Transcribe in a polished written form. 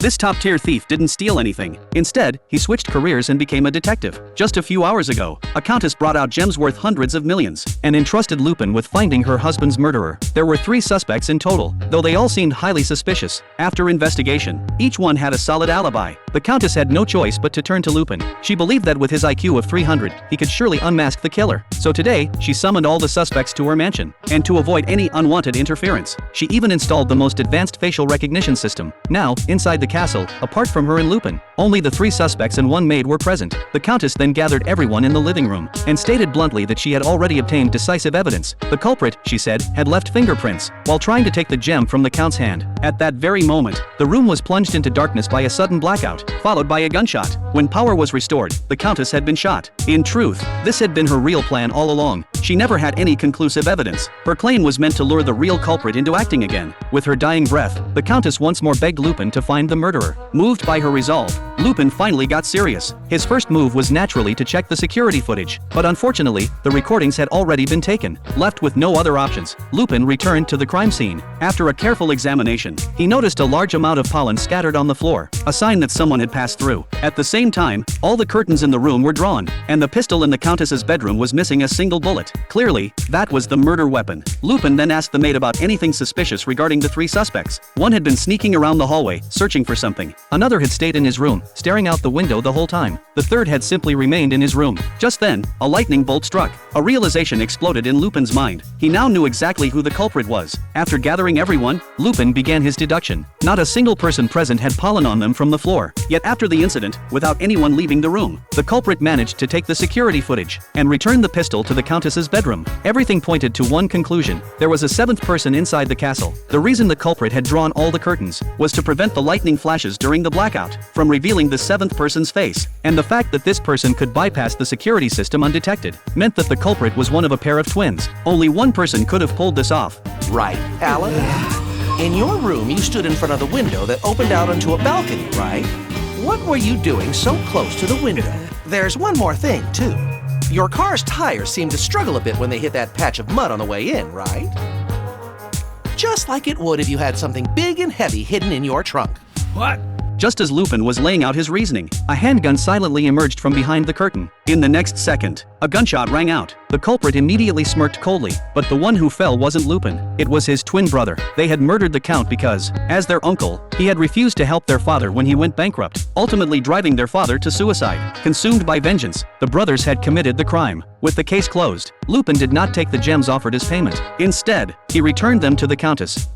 This top-tier thief didn't steal anything. Instead, he switched careers and became a detective. Just a few hours ago, a countess brought out gems worth hundreds of millions and entrusted Lupin with finding her husband's murderer. There were 3 suspects in total, though they all seemed highly suspicious. After investigation, each one had a solid alibi. The countess had no choice but to turn to Lupin. She believed that with his IQ of 300, he could surely unmask the killer. So today, she summoned all the suspects to her mansion. And to avoid any unwanted interference, she even installed the most advanced facial recognition system. Now, inside the castle, apart from her and Lupin, only the 3 suspects and 1 maid were present. The countess then gathered everyone in the living room and stated bluntly that she had already obtained decisive evidence. The culprit, she said, had left fingerprints while trying to take the gem from the count's hand. At that very moment, the room was plunged into darkness by a sudden blackout, followed by a gunshot. When power was restored, the countess had been shot. In truth, this had been her real plan all along. She never had any conclusive evidence. Her claim was meant to lure the real culprit into acting again. With her dying breath, the countess once more begged Lupin to find the murderer. Moved by her resolve, Lupin finally got serious. His first move was naturally to check the security footage, but unfortunately, the recordings had already been taken. Left with no other options, Lupin returned to the crime scene. After a careful examination, he noticed a large amount of pollen scattered on the floor, a sign that someone had passed through. At the same time, all the curtains in the room were drawn, and the pistol in the countess's bedroom was missing a single bullet. Clearly, that was the murder weapon. Lupin then asked the maid about anything suspicious regarding the 3 suspects. One had been sneaking around the hallway, searching for something. Another had stayed in his room, staring out the window the whole time. The third had simply remained in his room. Just then, a lightning bolt struck. A realization exploded in Lupin's mind. He now knew exactly who the culprit was. After gathering everyone, Lupin began his deduction. Not a single person present had pollen on them from the floor. Yet after the incident, without anyone leaving the room, the culprit managed to take the security footage and return the pistol to the countess's bedroom. Everything pointed to one conclusion. There was a 7th person inside the castle. The reason the culprit had drawn all the curtains was to prevent the lightning flashes during the blackout from revealing the 7th person's face. And the fact that this person could bypass the security system undetected meant that the culprit was one of a pair of twins. Only one person could have pulled this off. Right, Alan? In your room, you stood in front of the window that opened out onto a balcony, right? What were you doing so close to the window? There's one more thing, too. Your car's tires seemed to struggle a bit when they hit that patch of mud on the way in, right? Just like it would if you had something big and heavy hidden in your trunk. What? Just as Lupin was laying out his reasoning, a handgun silently emerged from behind the curtain. In the next second, a gunshot rang out. The culprit immediately smirked coldly, but the one who fell wasn't Lupin. It was his twin brother. They had murdered the count because, as their uncle, he had refused to help their father when he went bankrupt, ultimately driving their father to suicide. Consumed by vengeance, the brothers had committed the crime. With the case closed, Lupin did not take the gems offered as payment. Instead, he returned them to the countess.